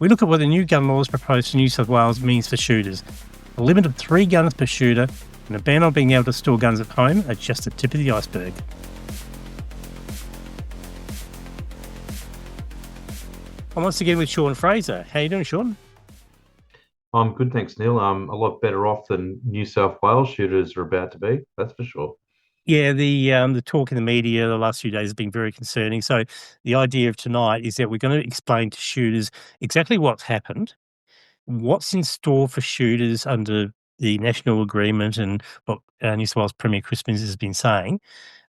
we look at what the new gun laws proposed to New South Wales means for shooters. A limit of 3 guns per shooter and a ban on being able to store guns at home are just the tip of the iceberg. I'm once again with Sean Fraser. How you doing, Sean? I'm good, thanks, Neil. I'm a lot better off than New South Wales shooters are about to be, that's for sure. Yeah, the talk in the media the last few days has been very concerning. So the idea of tonight is that we're going to explain to shooters exactly what's happened, what's in store for shooters under the national agreement and what New South Wales Premier Chris Minns has been saying.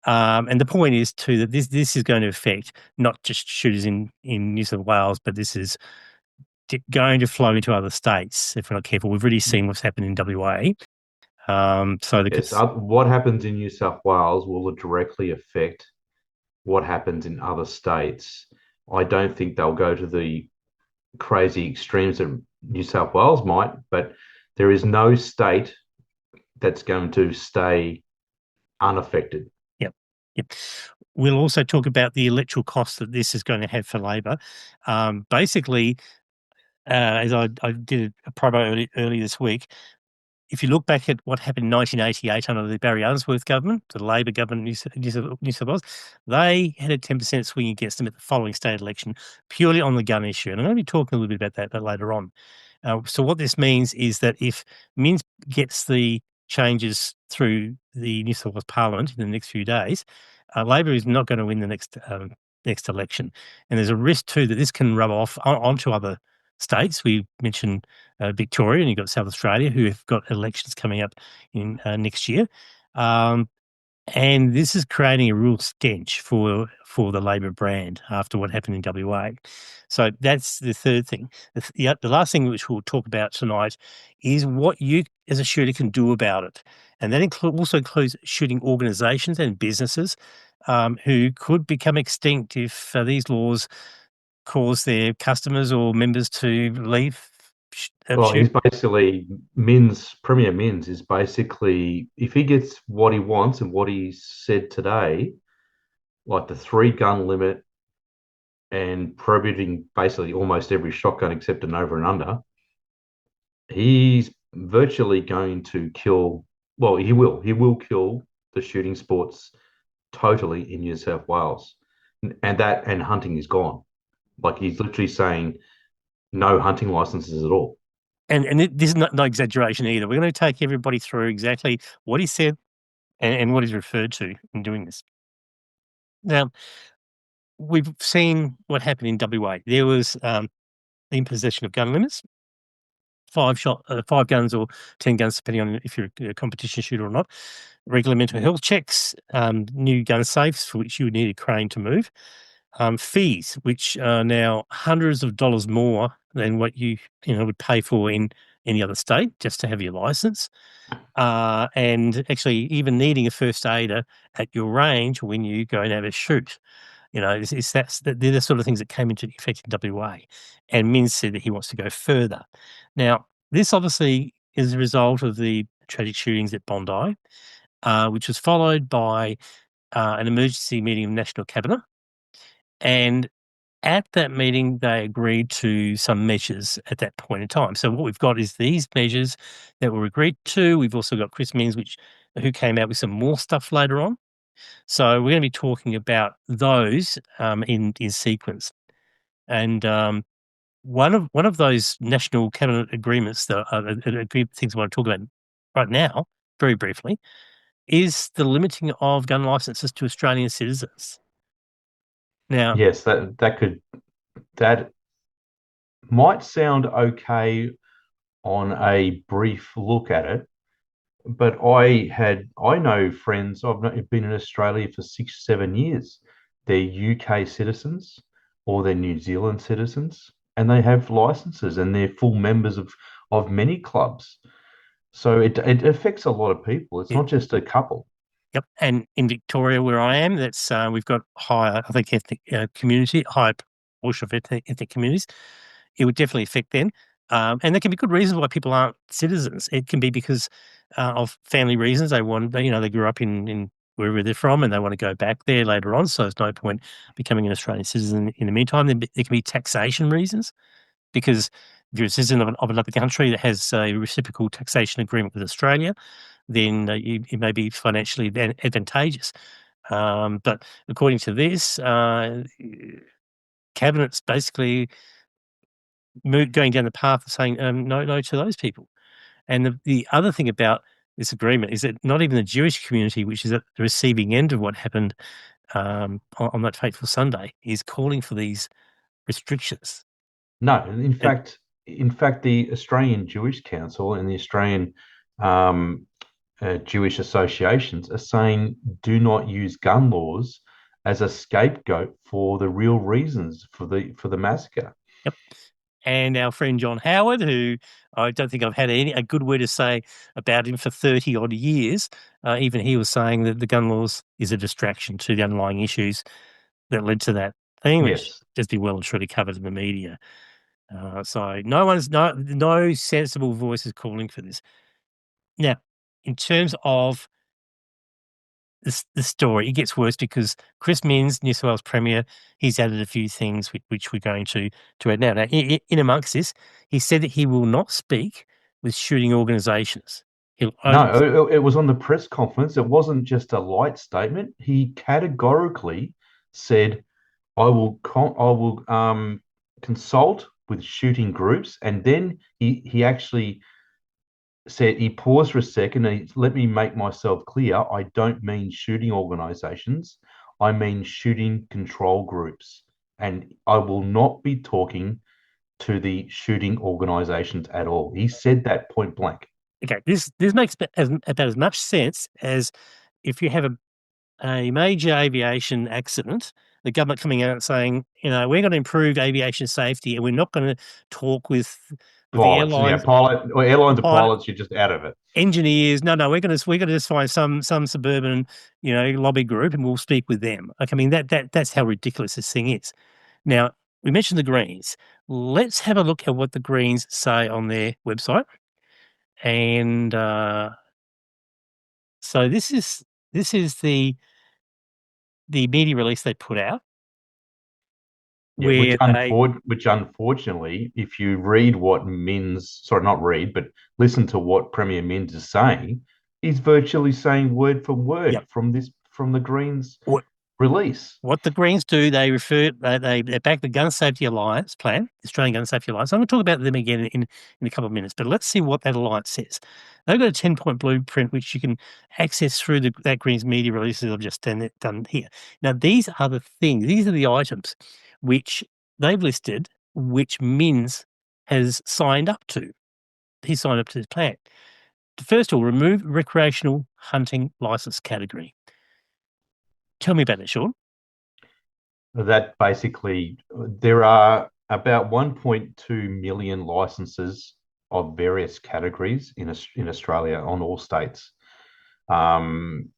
And the point is too that this is going to affect not just shooters in New South Wales, but this is going to flow into other states if we're not careful. We've already seen what's happened in WA. Yes, what happens in New South Wales will directly affect what happens in other states. I don't think they'll go to the crazy extremes that New South Wales might, but there is no state that's going to stay unaffected. Yep. Yep. We'll also talk about the electoral costs that this is going to have for Labor. Basically, as I did a promo early this week, if you look back at what happened in 1988 under the Barry Unsworth government, the Labor government in New South Wales, they had a 10% swing against them at the following state election, purely on the gun issue. And I'm going to be talking a little bit about that later on. So what this means is that if Minns gets the changes through the New South Wales Parliament in the next few days, Labor is not going to win the next election. And there's a risk too that this can rub off onto other states. We mentioned Victoria, and you've got South Australia, who have got elections coming up in next year. And this is creating a real stench for the Labor brand after what happened in WA. So that's the third thing. The last thing which we'll talk about tonight is what you as a shooter can do about it. And that also includes shooting organisations and businesses who could become extinct if these laws cause their customers or members to leave. Well, he's basically Premier Minns is basically, if he gets what he wants and what he said today, like the 3 gun limit and prohibiting basically almost every shotgun except an over and under, he's virtually going to kill, well, he will kill the shooting sports totally in New South Wales. And hunting is gone. Like he's literally saying no hunting licenses at all. And this is no exaggeration either. We're going to take everybody through exactly what he said and what he's referred to in doing this. Now, we've seen what happened in WA. There was the imposition of gun limits, 5 guns or 10 guns, depending on if you're a competition shooter or not. Regular mental health checks, new gun safes for which you would need a crane to move. Fees, which are now hundreds of dollars more than what you would pay for in any other state just to have your license, and actually even needing a first aider at your range when you go and have a shoot. They're the sort of things that came into effect in WA, and Minns said that he wants to go further. Now, this obviously is a result of the tragic shootings at Bondi, which was followed by an emergency meeting of National Cabinet. And at that meeting, they agreed to some measures at that point in time. So what we've got is these measures that were agreed to. We've also got Chris Minns, who came out with some more stuff later on. So we're going to be talking about those in sequence. And one of those national cabinet agreements that things I want to talk about right now, very briefly, is the limiting of gun licenses to Australian citizens. Now, yes, that might sound okay on a brief look at it, but I know friends. Been in Australia for 6, 7 years. They're UK citizens or they're New Zealand citizens, and they have licenses and they're full members of many clubs. So it affects a lot of people. It's not just a couple. Yep, and in Victoria, where I am, that's we've got higher, I think, ethnic community, higher portion of ethnic communities. It would definitely affect them, and there can be good reasons why people aren't citizens. It can be because of family reasons. They grew up in wherever they're from, and they want to go back there later on. So there's no point becoming an Australian citizen in the meantime. There can be taxation reasons. because if you're a citizen of another country that has a reciprocal taxation agreement with Australia, then it may be financially advantageous. But according to this, cabinet's basically going down the path of saying no, no to those people. And the other thing about this agreement is that not even the Jewish community, which is at the receiving end of what happened on that fateful Sunday, is calling for these restrictions. No, in And fact, the Australian Jewish Council and the Australian um, Jewish associations are saying do not use gun laws as a scapegoat for the real reasons for the massacre. yep. And our friend John Howard, who I don't think I've had a good word to say about him for 30 odd years, even he was saying that the gun laws is a distraction to the underlying issues that led to that thing, which Yes. just be well and truly covered in the media. So no sensible voice is calling for this. Now, in terms of the story, it gets worse because Chris Minns, New South Wales Premier, he's added a few things which we're going to add now. Now, in amongst this, he said that he will not speak with shooting organisations. He'll only No, it was on the press conference. It wasn't just a light statement. He categorically said, I will consult with shooting groups," and then he actually said he paused for a second and let me make myself clear. I don't mean shooting organizations. I mean shooting control groups. And I will not be talking to the shooting organizations at all. He said that point blank. okay. This makes about as much sense as if you have a major aviation accident, the government coming out and saying, we're going to improve aviation safety, and we're not going to talk with the Pilots, yeah, airlines, pilot or airlines or pilot, pilots, you're just out of it. engineers. No, we're gonna just find some suburban, lobby group, and we'll speak with them. Like, I mean, that's how ridiculous this thing is. Now, we mentioned the Greens. Let's have a look at what the Greens say on their website. And so this is the media release they put out Yeah, where they which unfortunately, if you read what Minns, sorry, not read, but listen to what Premier Minns is saying, he's virtually saying word for yep. word from the Greens release. What the Greens do, they back the Gun Safety Alliance plan, the Australian Gun Safety Alliance. I'm going to talk about them again in a couple of minutes, but let's see what that alliance says. They've got a 10-point blueprint which you can access through that Greens media releases I've just done here. Now, these are the items which they've listed, which Minns has signed up to. He signed up to this plan. First of all, remove recreational hunting license category. Tell me about it, Sean. That basically, there are about 1.2 million licenses of various categories in Australia on all states. Um,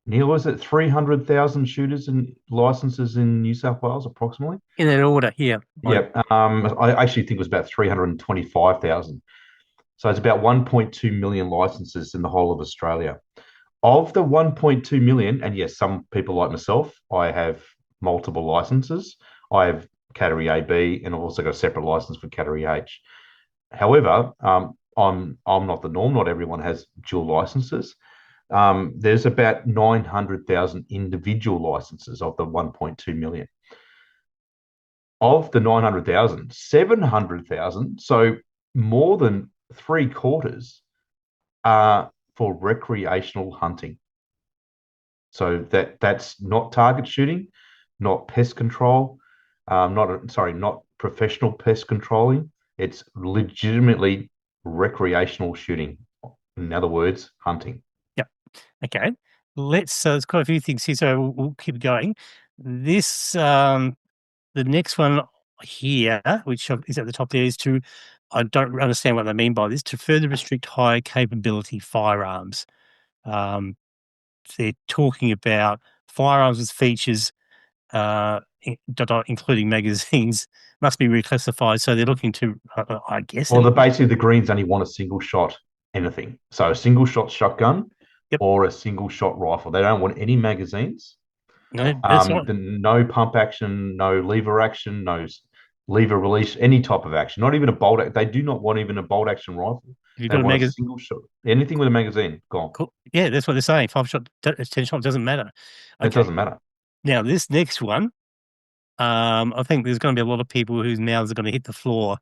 Neil, was it 300,000 shooters and licenses in New South Wales approximately? In that order, yeah. Yeah, I actually think it was about 325,000. So it's about 1.2 million licenses in the whole of Australia. Of the 1.2 million, and yes, some people like myself, I have multiple licenses. I have category A, B, and I've also got a separate license for category H. However, I'm not the norm. Not everyone has dual licenses. There's about 900,000 individual licenses of the 1.2 million. Of the 900,000, 700,000, so more than three quarters, are for recreational hunting. So that's not target shooting, not pest control, not professional pest controlling. It's legitimately recreational shooting. In other words, hunting. Yep. Okay. There's quite a few things here, so we'll keep going. This, the next one here, which is at the top there, I don't understand what they mean by this, to further restrict high capability firearms. Um, they're talking about firearms with features, including magazines, must be reclassified. So they're looking to, I guess, Well, basically the Greens only want a single shot anything. So a single shot shotgun yep. or a single shot rifle. They don't want any magazines. No, that's right. No pump action, no lever action, no lever release, any type of action, not even a bolt. They do not want even a bolt action rifle. If you've They got a want a magazine, single shot. Anything with a magazine, gone. cool. Yeah, that's what they're saying. 5 shot, 10 shot doesn't matter. It Okay. doesn't matter. Now this next one, I think there's going to be a lot of people whose mouths are going to hit the floor.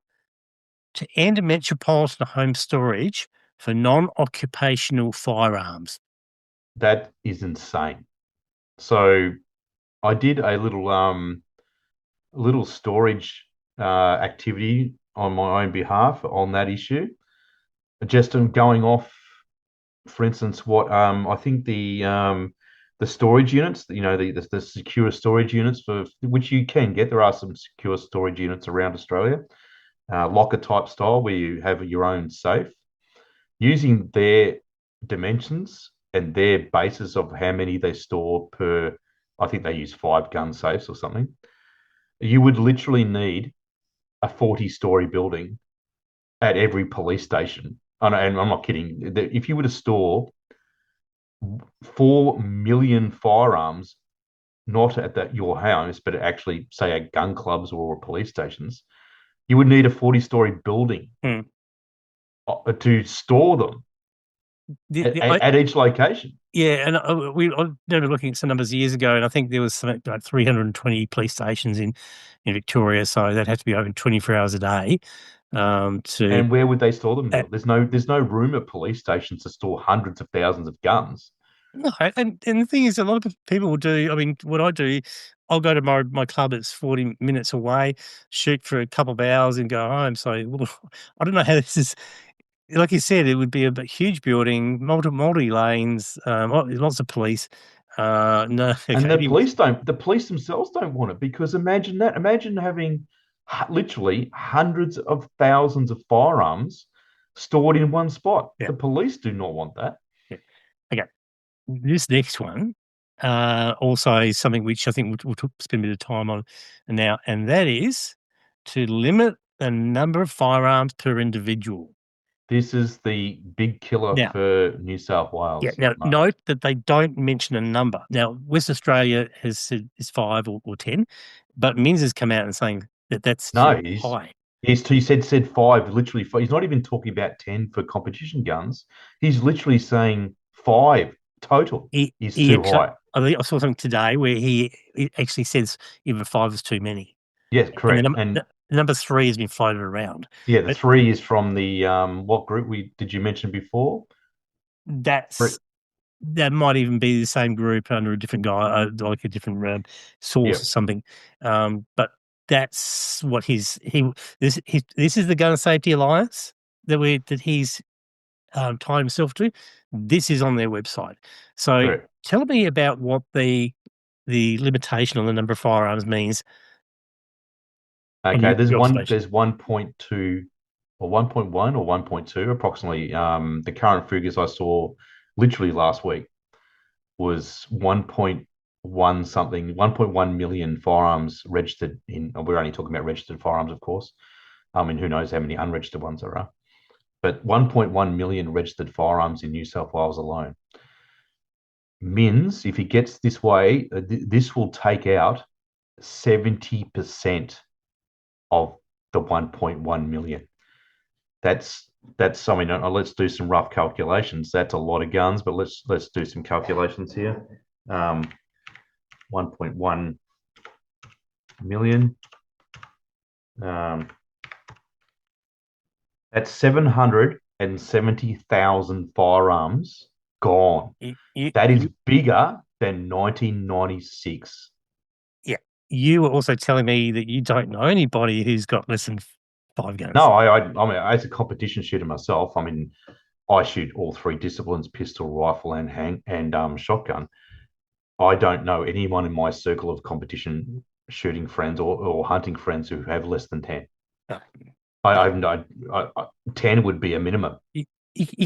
To end metropolitan home storage for non-occupational firearms. That is insane. So I did a little storage activity on my own behalf on that issue. Just going off, for instance, what I think the storage units, the secure storage units for which you can get. There are some secure storage units around Australia, locker type style, where you have your own safe using their dimensions and their basis of how many they store per. I think they use 5 gun safes or something. You would literally need a 40-story building at every police station. And I'm not kidding. If you were to store 4 million firearms, not at your house, but actually, say, at gun clubs or police stations, you would need a 40-story building Hmm. to store them at each location. Yeah, and I remember looking at some numbers years ago, and I think there was something like 320 police stations in Victoria, so that had to be open 24 hours a day. To And where would they store them, uh, Neil? There's no room at police stations to store hundreds of thousands of guns. no, and the thing is, a lot of people will do. I mean, what I do, I'll go to my club that's 40 minutes away, shoot for a couple of hours, and go home. So I don't know how this is. Like you said, it would be a huge building, multi lanes, lots of police. No, And okay, the police themselves don't want it, because imagine that. Imagine having literally hundreds of thousands of firearms stored in one spot. yeah, The police do not want that. yeah. Okay, this next one also is something which I think we'll spend a bit of time on now, and that is to limit the number of firearms per individual. This is the big killer Now, for New South yeah. Wales at Now, the moment. note that they don't mention a number. Now, West Australia has said is 5 or 10, but Minns has come out and saying that that's too No, high. he said 5, literally 5. He's not even talking about 10 for competition guns. He's literally saying 5 total is He too actually, high. I saw something today where he actually says even 5 is too many, Yes, and correct. And the number 3 has been floated around, yeah, the but 3 is from the what group we did you mention before? Three. that might even be the same group under a different guy, like a different source Yeah, or something. But that's what this is the Gun Safety Alliance that he's tied himself to. This is on their website. So correct. tell me about what the limitation on the number of firearms means on Okay, your observation. there's 1.2 or 1.1 or 1.2 approximately. The current figures I saw literally last week was 1.1 something, 1.1 million firearms registered in. We're only talking about registered firearms, of course. I mean, who knows how many unregistered ones there are? But 1.1 million registered firearms in New South Wales alone. Minns, if he gets this way, this will take out 70% of the 1.1 million. That's I mean, let's do some rough calculations. That's a lot of guns, but let's do some calculations here. 1.1 million. That's 770,000 firearms gone. That is bigger than 1996. Yeah, you were also telling me that you don't know anybody who's got less than 5 guns. No, I mean, as a competition shooter myself, I mean, I shoot all 3 disciplines: pistol, rifle, and shotgun. I don't know anyone in my circle of competition shooting friends or hunting friends who have less than 10. Uh, I, okay. I've no, 10 would be a minimum. You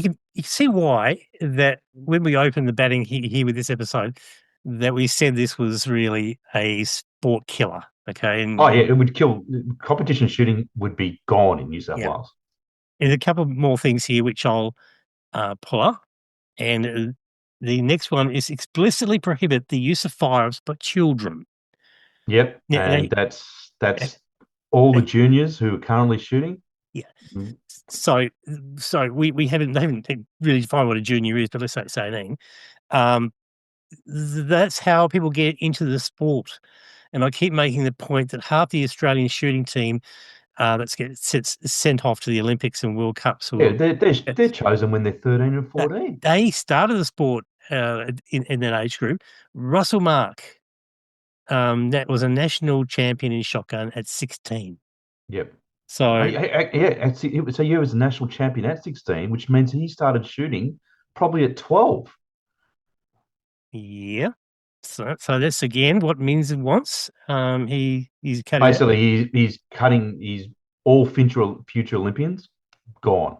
can see why that when we opened the batting here with this episode, that we said this was really a sport killer. Okay, Oh yeah, it would kill. Competition shooting would be gone in New South yeah, Wales. there's a couple more things here which I'll pull up, and the next one is explicitly prohibit the use of firearms by children. Yep, Now, and that's all the And juniors who are currently shooting. yeah, Mm. so we haven't really defined what a junior is, but let's say it's 18. Um, that's how people get into the sport. And I keep making the point that half the Australian shooting team that's sent off to the Olympics and World Cups Yeah, or they're chosen when they're 13 and that 14. they started the sport in that age group. Russell Mark, that was a national champion in shotgun at 16. Yep. So Yeah, so you was a national champion at 16, which means he started shooting probably at 12. yeah, so that's again what Minns wants. He's cutting that. Basically, he's cutting he's all future Olympians gone.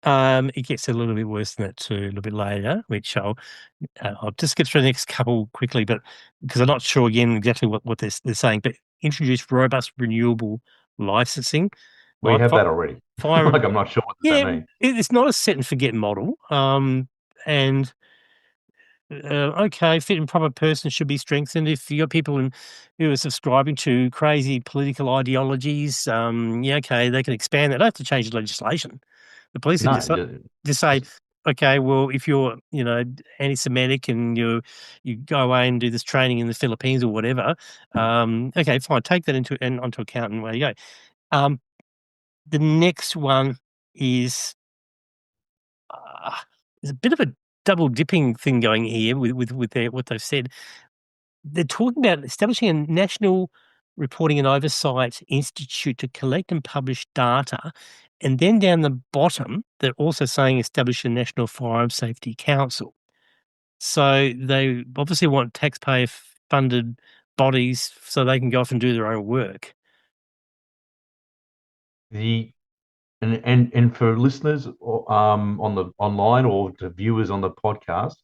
It gets a little bit worse than that too, a little bit later, which I'll just get through the next couple quickly, but because I'm not sure again exactly what they're saying, but introduce robust renewable licensing, We like have that already. fire. Like, I'm not sure what does that Yeah, mean. it's not a set and forget model. And okay, fit and proper person should be strengthened. If you got people who are subscribing to crazy political ideologies, yeah, okay, they can expand that. They don't have to change the legislation. The police can No, just say, just okay, well, if you're, anti-Semitic and you go away and do this training in the Philippines or whatever, okay, fine, take that onto account and where you go. Um, the next one is there's a bit of a double dipping thing going here with what they've said. They're talking about establishing a national reporting and oversight institute to collect and publish data. And then down the bottom, they're also saying establish a national firearm safety council. So they obviously want taxpayer funded bodies so they can go off and do their own work. the and for listeners on the online or to viewers on the podcast,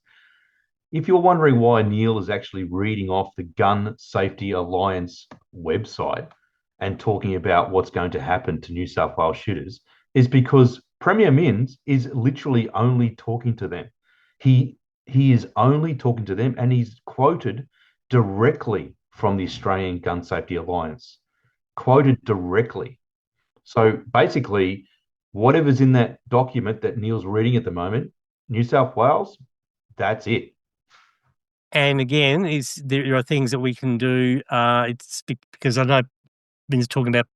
if you're wondering why Neil is actually reading off the Gun Safety Alliance website and talking about what's going to happen to New South Wales shooters, is because Premier Minns is literally only talking to them. He he is only talking to them, and he's quoted directly from the Australian Gun Safety Alliance, quoted directly. So basically, whatever's in that document that Neil's reading at the moment, New South Wales, that's it. And again, there are things that we can do. Because I know been talking about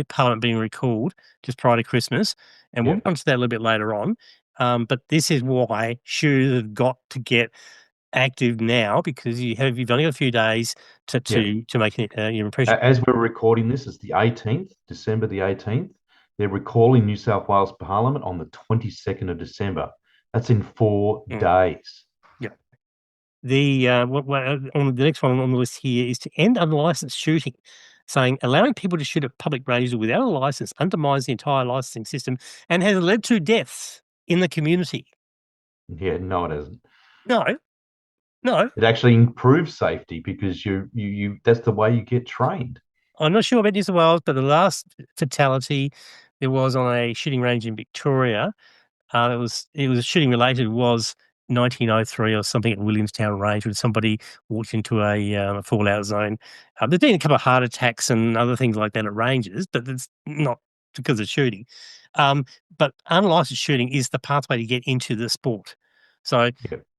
Parliament being recalled just prior to Christmas, and we'll Yeah. get onto that a little bit later on. But this is why shooters have got to get active now because you've only got a few days to Yeah. make your impression. As we're recording this, it's the 18th, December the 18th. They're recalling New South Wales Parliament on the 22nd of December. That's in 4 days. Yeah. The on the next one on the list here is to end unlicensed shooting, saying allowing people to shoot at public ranges without a license undermines the entire licensing system and has led to deaths in the community. Yeah, no, it isn't. No, no, It actually improves safety because you that's the way you get trained. I'm not sure about New South Wales, but the last fatality there was on a shooting range in Victoria. It was shooting related was 1903 or something at Williamstown Range when somebody walked into a fallout zone. There's been a couple of heart attacks and other things like that at ranges, but it's not because of shooting. Um, but unlicensed shooting is the pathway to get into the sport. So,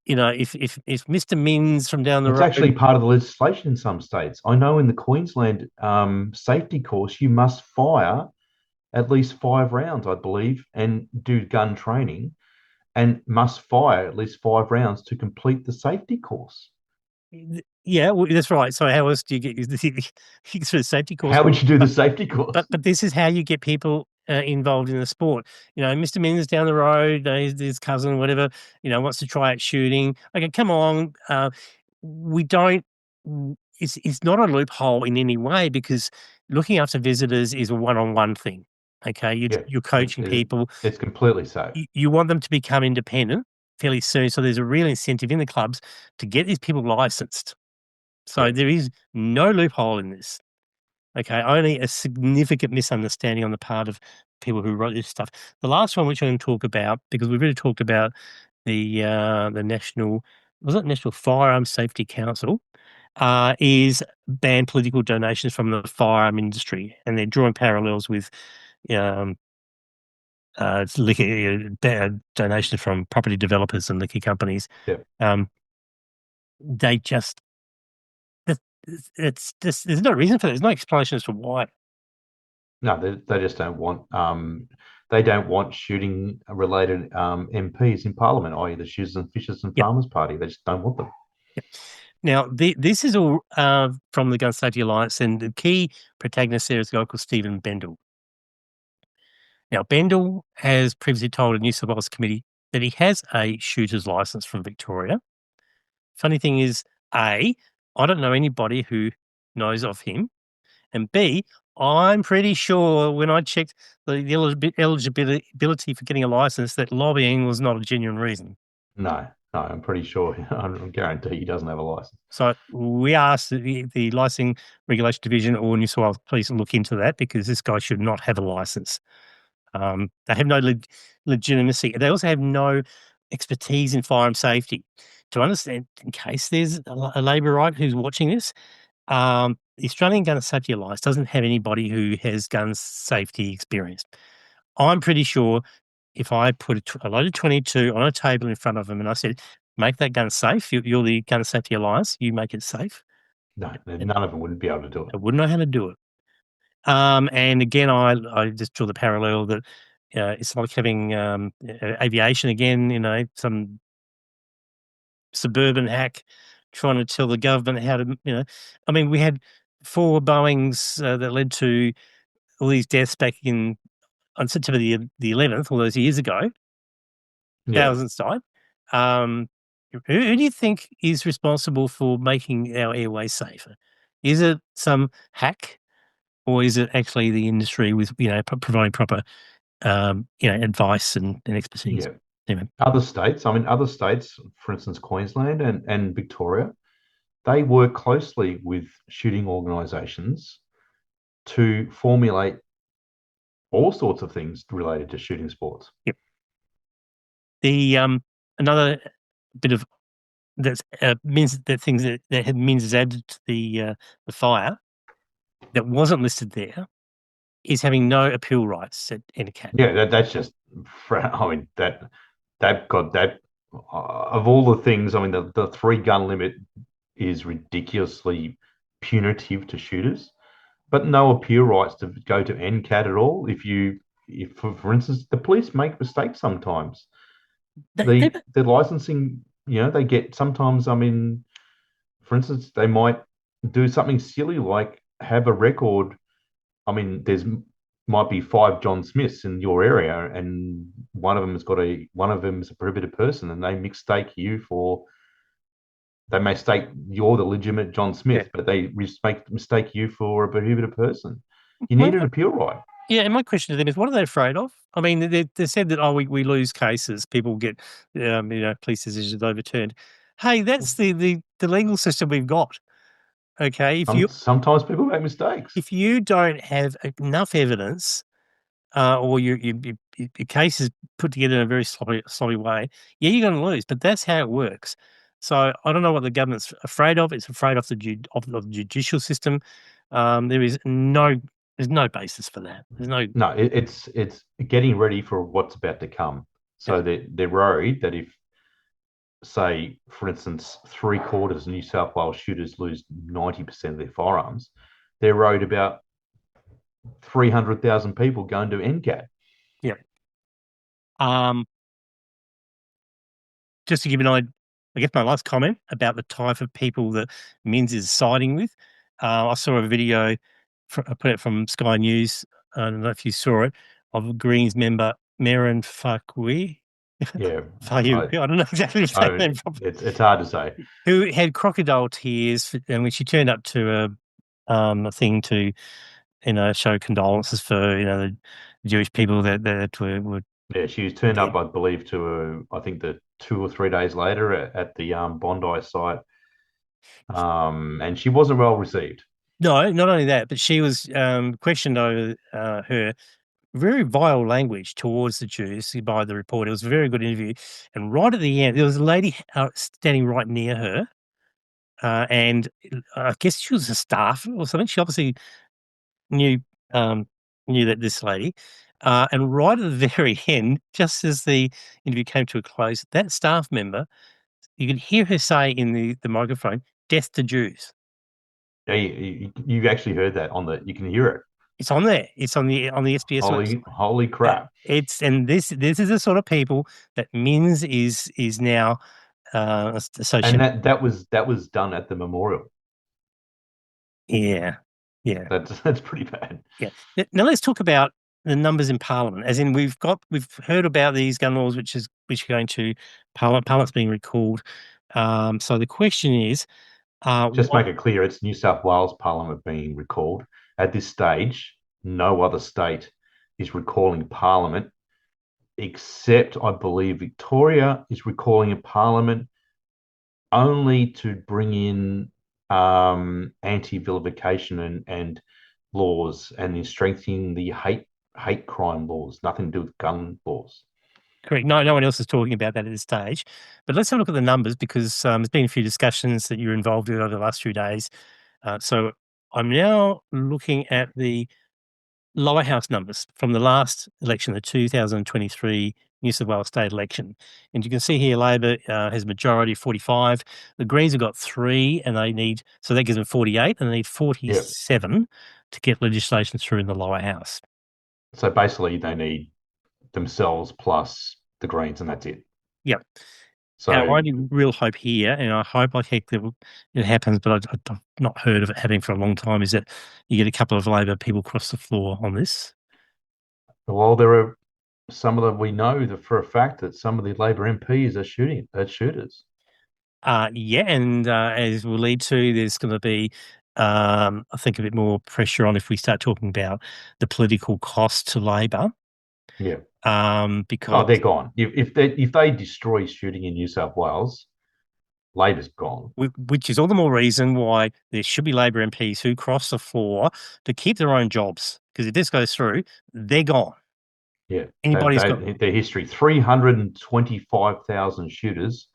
Yeah. if Mr. Minns from down the It's road, actually part of the legislation in some states. I know in the Queensland safety course, you must fire at least 5 rounds, I believe, and do gun training and must fire at least 5 rounds to complete the safety course. yeah, well, that's right. So how else do you get through the safety course? How would you do the But safety course? but this is how you get people involved in the sport. Mr. Minns down the road, his cousin, whatever, wants to try out shooting. Okay, come along. We don't. It's not a loophole in any way because looking after visitors is a one-on-one thing. Okay, Yeah, you're coaching people. it's completely safe. You want them to become independent fairly soon. So there's a real incentive in the clubs to get these people licensed. Yeah, So there is no loophole in this. Okay, only a significant misunderstanding on the part of people who wrote this stuff. The last one, which I'm going to talk about, because we've really talked about the national, was it National Firearms Safety Council? is ban political donations from the firearm industry, and they're drawing parallels with um, liquor donations from property developers and liquor companies. Yeah. They just it's just there's no reason for it. There's no explanation as to why. No, they just don't want they don't want shooting related MPs in Parliament, i.e. the Shooters and Fishers and Yep. Farmers Party. They just don't want them. Yep. Now, this is all from the Gun Safety Alliance, and the key protagonist there is a guy called Stephen Bendel. Now, Bendel has previously told a New South Wales committee that he has a shooter's license from Victoria. Funny thing is, A, I don't know anybody who knows of him, and B, I'm pretty sure when I checked the eligibility for getting a license that lobbying was not a genuine reason. No, no, I'm pretty sure. I guarantee he doesn't have a license. So we asked the Licensing Regulation Division or New South Wales Police to look into that because this guy should not have a license. They have no legitimacy. They also have no expertise in firearm safety. To understand, in case there's a Labor right who's watching this, the Australian Gun Safety Alliance doesn't have anybody who has gun safety experience. I'm pretty sure if I put a loaded 22 on a table in front of them and I said, make that gun safe, you're the Gun Safety Alliance, you make it safe, No, none of them wouldn't be able to do it. I wouldn't know how to do it. And again, I just draw the parallel that it's like having aviation again, some suburban hack trying to tell the government how to, I mean, we had 4 Boeings that led to all these deaths back on September the 11th, all those years ago. Yeah, Thousands died. Um, who do you think is responsible for making our airways safer? Is it some hack, or is it actually the industry with providing proper advice and expertise? yeah. Anyway, Other states, for instance, Queensland and Victoria, they work closely with shooting organisations to formulate all sorts of things related to shooting sports. yep. The another bit of that's means that things that means is added to the fire that wasn't listed there is having no appeal rights at NCAT. Yeah, that's just. I mean that they've got that. Of all the things, I mean the 3 gun limit is ridiculously punitive to shooters, but no appeal rights to go to NCAT at all. If for instance, the police make mistakes sometimes. They The licensing, they get sometimes. I mean, for instance, they might do something silly like have a record. I mean, there's might be 5 John Smiths in your area, and one of them is a prohibited person, and they mistake you're the legitimate John yeah. Smith, but they mistake you for a prohibited person. You My, need an appeal right. yeah, and my question to them is, what are they afraid of? I mean, they said that we lose cases, people get police decisions overturned. Hey, that's the legal system we've got. Okay, Sometimes people make mistakes. if you don't have enough evidence, or your case is put together in a very sloppy way, yeah, you're going to lose. But that's how it works. So I don't know what the government's afraid of. It's afraid of the judicial system. There's no basis for that. There's no. No, it's getting ready for what's about to come. Yeah, So they're worried that if, say, for instance, 3/4 of New South Wales shooters lose 90% of their firearms, they're worried about 300,000 people going to NCAT. yeah. Um, just to give you an idea, I guess my last comment about the type of people that Minns is siding with. I saw a video, I put it from Sky News. I don't know if you saw it, of a Greens member, Maren Farquhar. Yeah, I don't know exactly what that name it's hard to say. who had crocodile tears, and when she turned up to a thing to show condolences for the Jewish people that were Yeah, she was turned dead. up, I believe, I think the 2 or 3 days later at the Bondi site, and she wasn't well received. No, not only that, but she was questioned over her very vile language towards the Jews by the reporter. It was a very good interview, and right at the end, there was a lady standing right near her, and I guess she was a staff or something. She obviously knew um, knew that this lady, and right at the very end, just as the interview came to a close, that staff member, you could hear her say in the microphone, "Death to Jews." Yeah, you actually heard that on the. You can hear it. It's on there. It's on the SBS website. Holy crap! It's and this is the sort of people that Minns is now And associated. that was done at the memorial. Yeah, yeah. That's pretty bad. Yeah. Now let's talk about the numbers in Parliament. As in, we've heard about these gun laws, which are going to Parliament. Parliament's being recalled. So the question is, Just what? make it clear, it's New South Wales Parliament being recalled. At this stage, no other state is recalling Parliament, except I believe Victoria is recalling a Parliament only to bring in anti-vilification and laws and in strengthening the hate crime laws. Nothing to do with gun laws. Correct. No one else is talking about that at this stage. But let's have a look at the numbers because there's been a few discussions that you're involved in over the last few days. So I'm now looking at the lower house numbers from the last election, the 2023 New South Wales state election. And you can see here Labor has a majority of 45. The Greens have got 3 and so that gives them 48 and they need Yeah. 47 to get legislation through in the lower house. So basically, they need themselves plus the Greens, and that's it. Yep. Our So, only real hope here, and I hope like heck that it happens, but I've not heard of it happening for a long time, is that you get a couple of Labor people across the floor on this. while there are some of them, we know that for a fact that some of the Labor MPs are shooting at shooters. Yeah, and as we'll lead to, there's going to be, I think, a bit more pressure on if we start talking about the political cost to Labor, Yeah. because Oh, they're gone. If they destroy shooting in New South Wales, Labor's gone. which is all the more reason why there should be Labor MPs who cross the floor to keep their own jobs. Because if this goes through, they're gone. Yeah. Anybody's got Their history. 325,000 shooters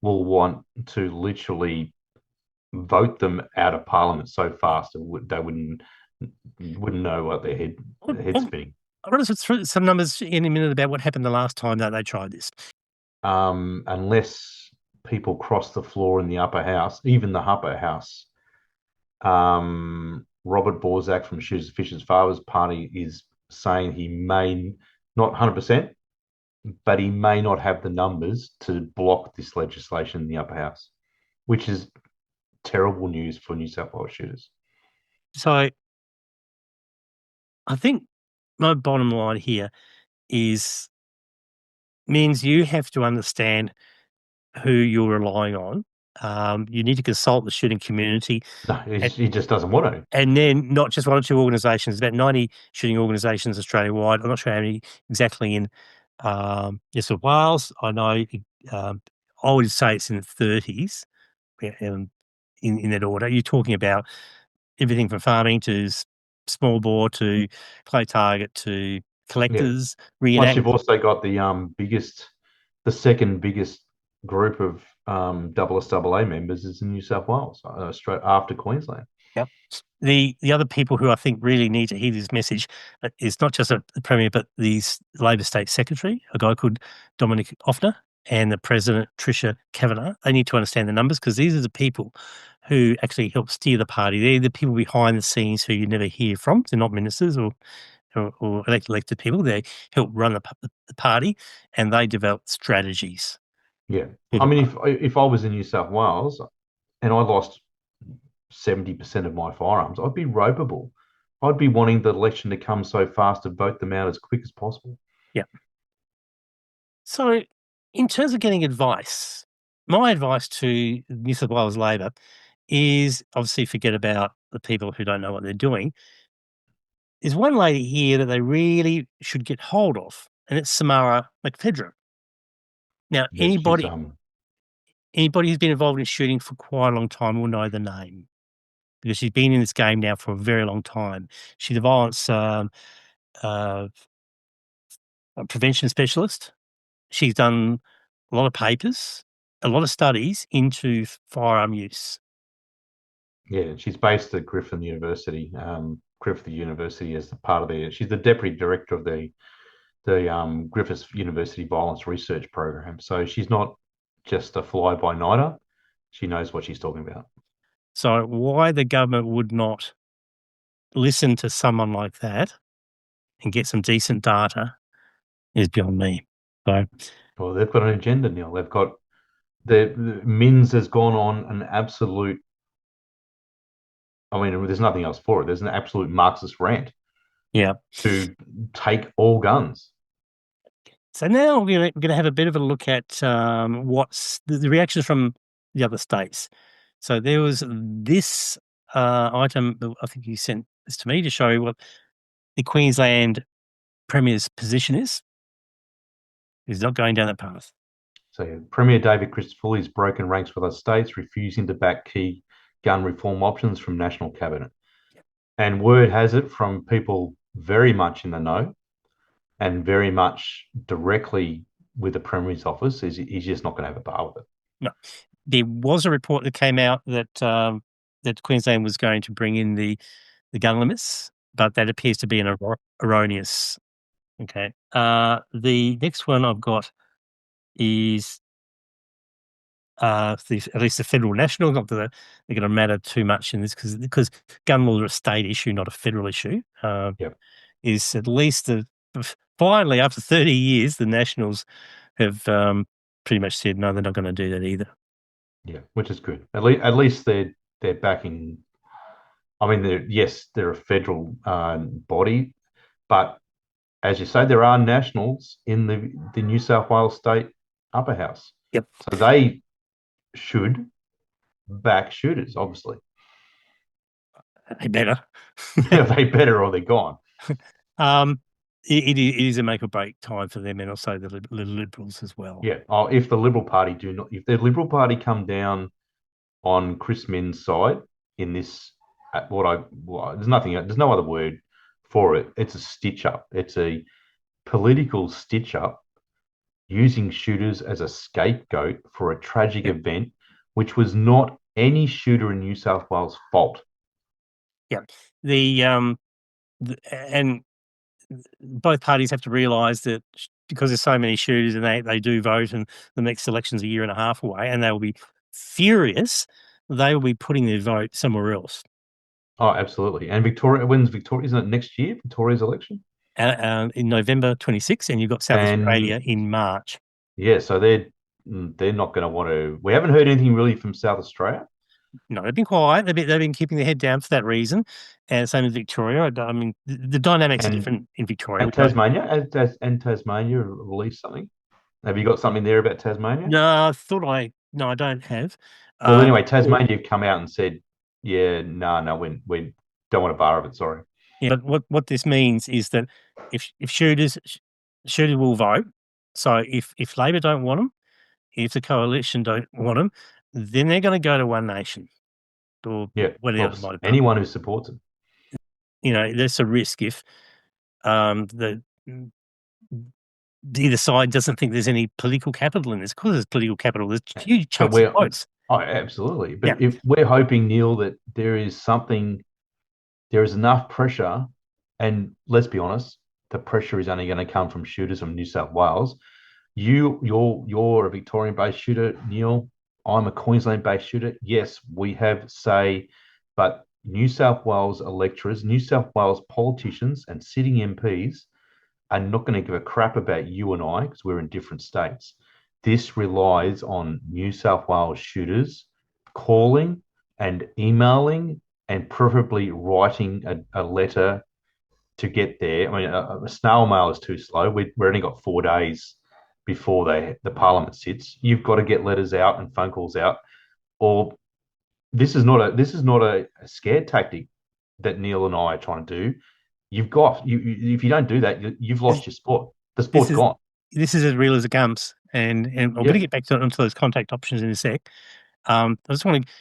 will want to literally vote them out of Parliament so fast they wouldn't know what their head spinning. I'll run us through some numbers in a minute about what happened the last time that they tried this. Unless people cross the floor in the upper house, even the upper house. Robert Borsak from Shooters Fishers Farmers Party is saying he may not 100%, but he may not have the numbers to block this legislation in the upper house, which is terrible news for New South Wales shooters. So I think my bottom line here is means you have to understand who you're relying on. You need to consult the shooting community, No, and, he just doesn't want to. and then not just one or two organisations. About 90 shooting organisations Australia-wide. I'm not sure how many exactly in New South Wales. I know I would say it's in the 30s, in that order. You're talking about everything from farming to small bore to play target to Yeah. collectors, Plus, reenact. you've also got the second biggest group of SSAA members is in New South Wales, straight after Queensland. Yep. The other people who I think really need to hear this message is not just the Premier, but the Labor State Secretary, a guy called Dominic Offner, and the President, Tricia Kavanagh. They need to understand the numbers because these are the people who actually help steer the party. They're the people behind the scenes who you never hear from. They're not ministers or elected people. They help run the party and they develop strategies. Yeah, Who I to mean, vote. if I was in New South Wales and I lost 70% of my firearms, I'd be ropeable. I'd be wanting the election to come so fast to vote them out as quick as possible. Yeah. So, in terms of getting advice, my advice to New South Wales Labor is obviously forget about the people who don't know what they're doing. There's one lady here that they really should get hold of, and it's Samara McFedra. Now, Yes, she's anybody who's been involved in shooting for quite a long time will know the name because she's been in this game now for a very long time. She's a violence uh, prevention specialist. She's done a lot of papers, a lot of studies into firearm use. Yeah, she's based at Griffith University. Griffith University as the part of the. She's the deputy director of the Griffith University Violence Research Program. So she's not just a fly by nighter. She knows what she's talking about. So why the government would not listen to someone like that and get some decent data is beyond me. So Well, they've got an agenda, Neil. They've got the Minns has gone on an absolute. I mean, there's nothing else for it. There's an absolute Marxist rant yeah. to take all guns. So now we're going to have a bit of a look at what's the reactions from the other states. So there was this item, I think you sent this to me to show what the Queensland Premier's position is. He's not going down that path. So Premier David Christopher has broken ranks with other states, refusing to back key gun reform options from National Cabinet. And word has it from people very much in the know and very much directly with the Premier's office is he's just not going to have a bar with it. No. There was a report that came out that that Queensland was going to bring in the gun limits, but that appears to be an erroneous. Okay. The next one I've got is at least the federal national. Not that they're going to matter too much in this because gun laws are a state issue, not a federal issue. Yep. Is at least finally after 30 years, the Nationals have pretty much said no, they're not going to do that either. Yeah, which is good. At least they're backing. I mean, they're a federal body, but as you say, there are nationals in the New South Wales state upper house. Yep. So they should back shooters, obviously. They better. They better or they're gone. It is a make or break time for them, and also the Liberals as well. Yeah. Oh, if the Liberal Party if the Liberal Party come down on Chris Minns' side in this, there's no other word for it. It's a stitch up. It's a political stitch up using shooters as a scapegoat for a tragic event, which was not any shooter in New South Wales' fault. Yeah. And both parties have to realise that because there's so many shooters and they do vote, and the next election's a year and a half away, and they will be furious, they will be putting their vote somewhere else. Oh, absolutely. And Victoria, when's Victoria? Isn't it next year, Victoria's election? In November 26th, and you've got South Australia in March. Yeah, so they're not going to want to. We haven't heard anything really from South Australia. No, they've been quiet. They've been keeping their head down for that reason, and same as Victoria. I mean, the dynamics are different in Victoria. And Tasmania, Tasmania released something. Have you got something there about Tasmania? No, I don't have. Well, anyway, Tasmania have come out and said, yeah, no, we don't want a bar of it. Sorry. Yeah, but what this means is that if shooters will vote. So if Labor don't want them, if the coalition don't want them, then they're going to go to One Nation or whatever. Anyone who supports it. You know, there's a risk if the either side doesn't think there's any political capital in this. Because there's political capital, there's huge chunks of votes. Oh, absolutely. But if we're hoping, Neil, that there is enough pressure, and let's be honest, the pressure is only going to come from shooters from New South Wales. You're a Victorian-based shooter, Neil. I'm a Queensland-based shooter. Yes, we have say, but New South Wales electors, New South Wales politicians and sitting MPs are not going to give a crap about you and I because we're in different states. This relies on New South Wales shooters calling and emailing and preferably writing a letter to get there. I mean, a snail mail is too slow. We've only got 4 days before the Parliament sits. You've got to get letters out and phone calls out, or this is not a scare tactic that Neil and I are trying to do. If you don't do that, you've lost your sport. The sport's gone. This is as real as it comes, and I'm going to get back onto those contact options in a sec. I just want to.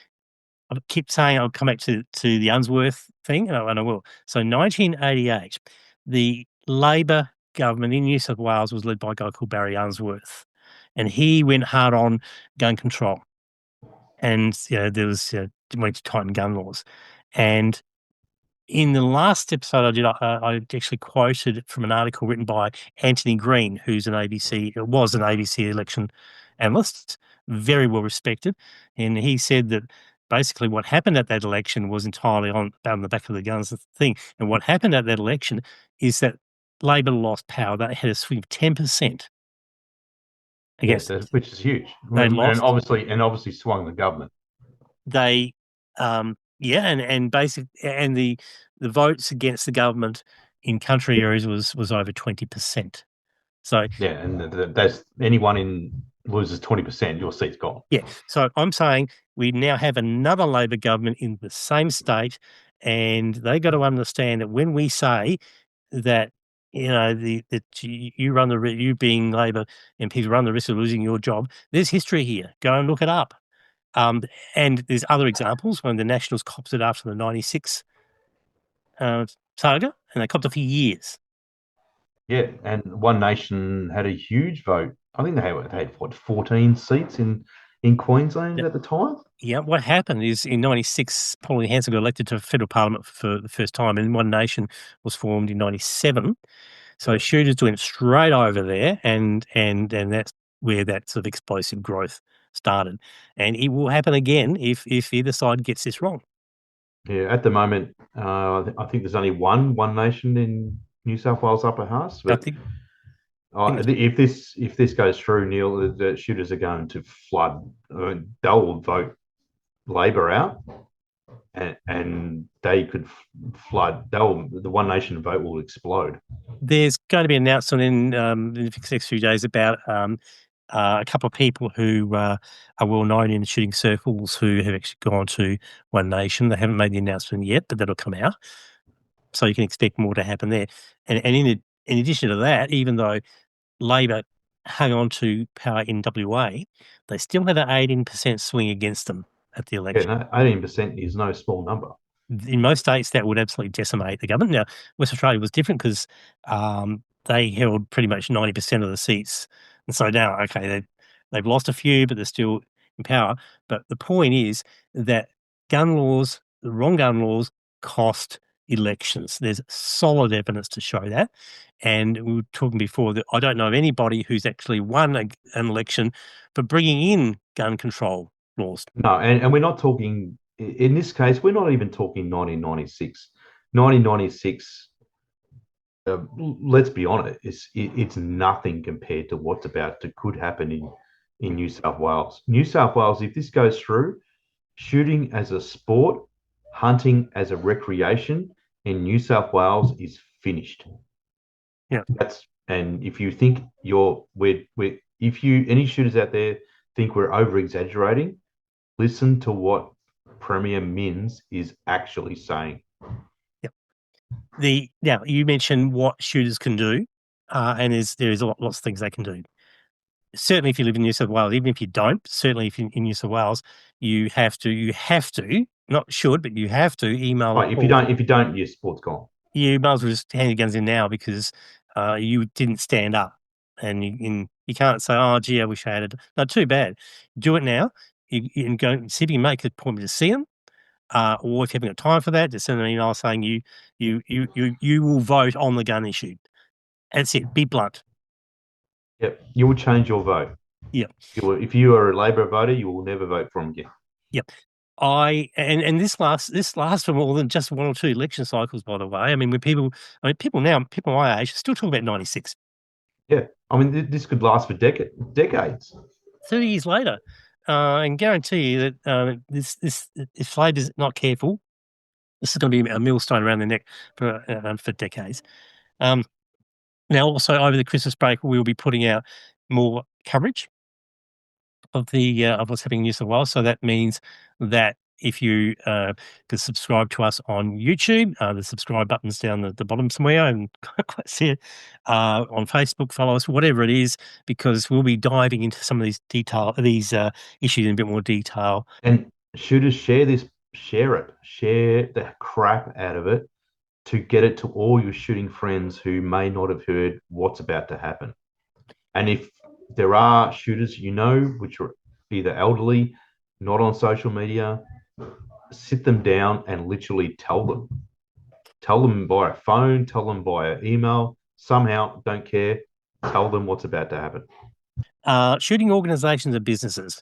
I keep saying I'll come back to the Unsworth thing, and I will. So 1988, the Labor government in New South Wales was led by a guy called Barry Unsworth, and he went hard on gun control. And there was wanting to tighten gun laws. And in the last episode I did, I actually quoted from an article written by Anthony Green, who's was an ABC election analyst, very well respected, and he said that basically what happened at that election was entirely on the back of the guns thing. And what happened at that election is that Labor lost power. They had a swing of 10% Yeah, against it. which is huge, They and lost. obviously swung the government. They, yeah, and the votes against the government in country areas was over 20%. So Yeah, and that's anyone in loses 20%, your seat's gone. yeah, so I'm saying we now have another Labor government in the same state, and they got to understand that when we say that that you being Labor MPs run the risk of losing your job, there's history here. Go and look it up. And there's other examples when the Nationals copped it after the '96 saga, and they copped it for years. Yeah, and One Nation had a huge vote. I think they had what 14 seats in Queensland at the time. Yeah, what happened is in '96, Pauline Hanson got elected to federal parliament for the first time, and One Nation was formed in '97. So Yeah, shooters went straight over there, and that's where that sort of explosive growth started. And it will happen again if either side gets this wrong. yeah. At the moment, I think there's only One Nation in New South Wales Upper House. I But think it's if this goes through, Neil, the shooters are going to flood. They'll vote Labor out, and they could flood. The One Nation vote will explode. there's going to be an announcement in the next few days about a couple of people who are well known in shooting circles who have actually gone to One Nation. They haven't made the announcement yet, but that'll come out. So you can expect more to happen there. And in addition to that, even though Labor hung on to power in WA, they still had an 18% swing against them at the Yeah, election. no, 18% is no small number. In most states, that would absolutely decimate the government. Now, West Australia was different because they held pretty much 90% of the seats. And so now, okay, they've lost a few, but they're still in power. But the point is that the wrong gun laws cost elections. There's solid evidence to show that. And we were talking before that I don't know of anybody who's actually won an election for bringing in gun control laws. No, and we're not talking, in this case, we're not even talking 1996. 1996, let's be honest, it's nothing compared to what's could happen in New South Wales. New South Wales, if this goes through, shooting as a sport, hunting as a recreation in New South Wales is finished. Yeah. And if you think if you any shooters out there think we're over exaggerating, listen to what Premier Minns is actually saying. Now you mentioned what shooters can do, and there's lots of things they can do. Certainly, if you live in New South Wales, even if you don't, certainly if you're in New South Wales, you have to, not should, but you have to email Right, if you don't, your sport's gone. You might as well just hand your guns in now because you didn't stand up, and you can't say, "Oh, gee, I wish I had it." Not too bad. Do it now. You can go see if you can make an appointment to see them. Or if you haven't got time for that, just send an email saying you will vote on the gun issue. That's it. Be blunt. Yep, you will change your vote. Yep. If you are a Labor voter, you will never vote for him again. Yep. This lasts for more than just one or two election cycles, by the way. I mean, people my age still talk about '96. Yeah, I mean, this could last for decades. 30 years later, and guarantee you that this if Labor's not careful, this is going to be a millstone around their neck for decades. Now, also over the Christmas break, we will be putting out more coverage of what's happening in New South Wales. So that means that if you can subscribe to us on YouTube, the subscribe button's down the bottom somewhere, and can't quite see it. On Facebook, follow us, whatever it is, because we'll be diving into some of these issues in a bit more detail. And shooters, share it, share the crap out of it to get it to all your shooting friends who may not have heard what's about to happen. And if there are shooters which are either elderly, not on social media, sit them down and literally tell them. Tell them via phone, tell them via email, somehow, don't care, tell them what's about to happen. Shooting organisations and businesses.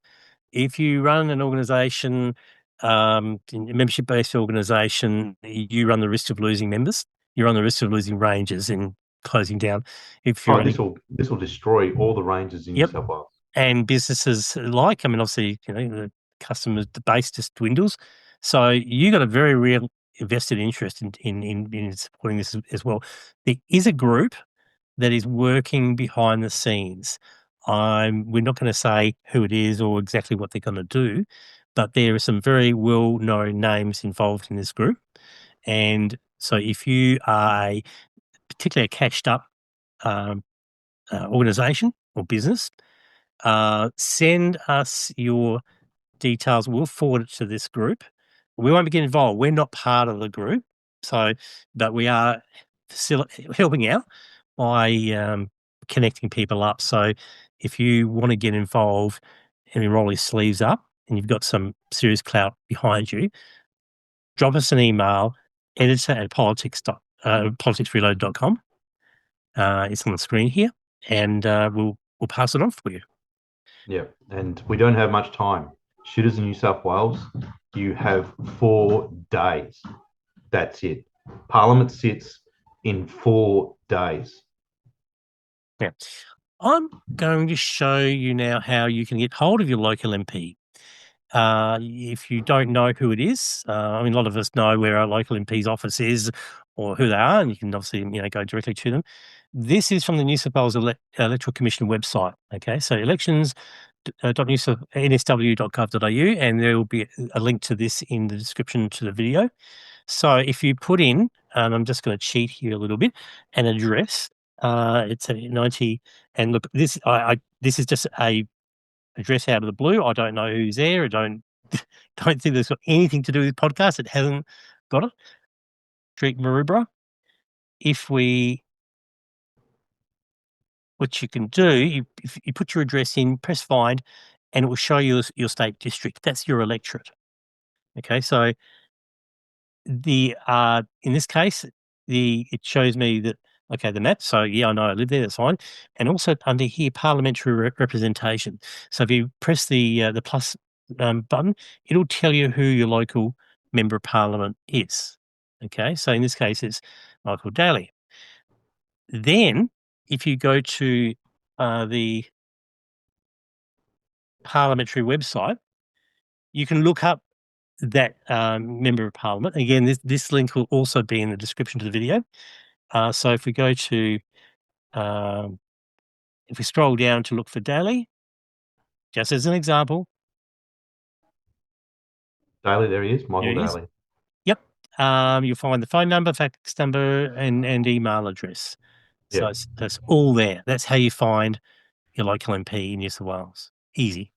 If you run an organisation, a membership-based organisation, you run the risk of losing members. You run the risk of losing ranges and closing down. If you're Oh, running, this will destroy all the ranges in New yep, South Wales. and businesses alike. I mean, obviously, the customers, the base just dwindles. So you got a very real vested interest in supporting this as well. There is a group that is working behind the scenes. We're not going to say who it is or exactly what they're going to do, but there are some very well-known names involved in this group. And so if you are particularly a cashed up organisation or business, send us your details. We'll forward it to this group. We won't be getting involved. We're not part of the group. So, but we are helping out by connecting people up. So if you want to get involved and roll your sleeves up and you've got some serious clout behind you, drop us an email, editor@politicsreload.com. It's on the screen here, and we'll pass it on for you. Yeah, and we don't have much time. Shooters in New South Wales, you have 4 days. That's it. Parliament sits in 4 days. Yeah. I'm going to show you now how you can get hold of your local MP. If you don't know who it is, I mean, a lot of us know where our local MP's office is or who they are, and you can obviously, go directly to them. This is from the New South Wales Electoral Commission website. Okay, so elections.nsw.gov.au, and there will be a link to this in the description to the video. So if you put in, I'm just going to cheat here a little bit, an address. It's a 90, and look, this is just a address out of the blue. I don't know who's there. I don't don't think there's got anything to do with the podcast. It hasn't got it. Street Maroubra. What you can do, if you put your address in, press find, and it will show you your state district. That's your electorate. Okay, so in this case, it shows me that, okay, the map. So yeah, I know I live there. That's fine. And also under here, parliamentary representation. So if you press the plus button, it'll tell you who your local member of parliament is. Okay, so in this case, it's Michael Daly. Then, if you go to the parliamentary website, you can look up that member of parliament. Again, this link will also be in the description to the video. So if we go to, if we scroll down to look for Daly, just as an example, Daly, there he is, there Michael it is. Daly. Yep. You'll find the phone number, fax number, and email address. So Yeah. it's all there. That's how you find your local MP in New South Wales. Easy.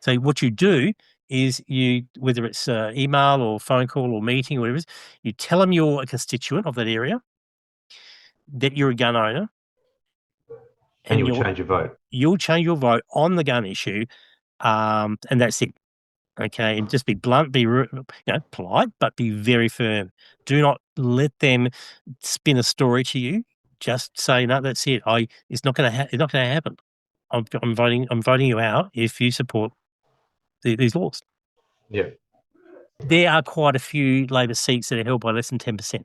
So what you do is whether it's email or phone call or meeting or whatever it is, you tell them you're a constituent of that area, that you're a gun owner, And and you will change your vote. you'll change your vote on the gun issue, and that's it. Okay, and just be blunt, be polite, but be very firm. Do not let them spin a story to you. Just say, no, that's it. It's not going to happen. I'm voting you out if you support these laws. Yeah. There are quite a few Labor seats that are held by less than 10%.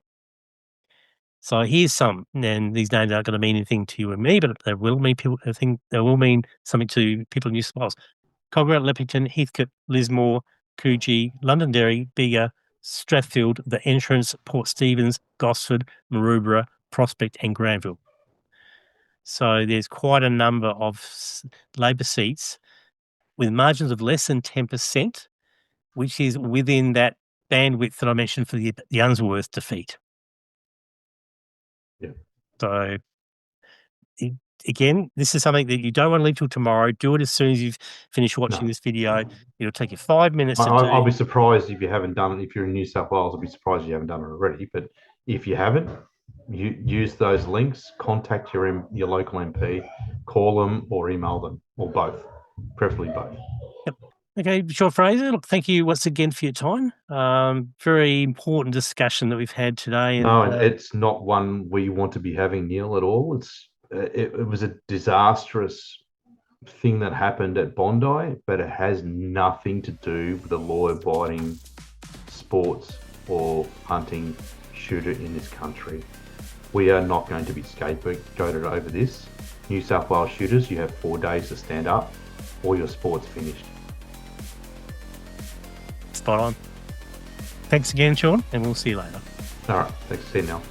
So here's some, and these names aren't going to mean anything to you and me, but they will mean people. I think they will mean something to people in New South Wales. Cogra, Leppington, Heathcote, Lismore, Coogee, Londonderry, Bega, Strathfield, The Entrance, Port Stephens, Gosford, Maroubra, Prospect, and Granville. So there's quite a number of Labor seats with margins of less than 10%, which is within that bandwidth that I mentioned for the Unsworth defeat. Yeah. So again, this is something that you don't want to leave till tomorrow. Do it as soon as you've finished watching this video. It'll take you 5 minutes to do. I'll be surprised if you haven't done it. If you're in New South Wales, I'll be surprised if you haven't done it already. But if you haven't, you use those links, contact your local MP, call them or email them, or both, preferably both. Yep. Okay, Sean Fraser, look, thank you once again for your time. Very important discussion that we've had today. And No, and it's not one we want to be having, Neil, at all. It was a disastrous thing that happened at Bondi, but it has nothing to do with the law-abiding sports or hunting shooter in this country. We are not going to be scapegoated over this. New South Wales shooters, you have 4 days to stand up, or your sport's finished. spot on. Thanks again, Sean, and we'll see you later. All right, thanks. See you now.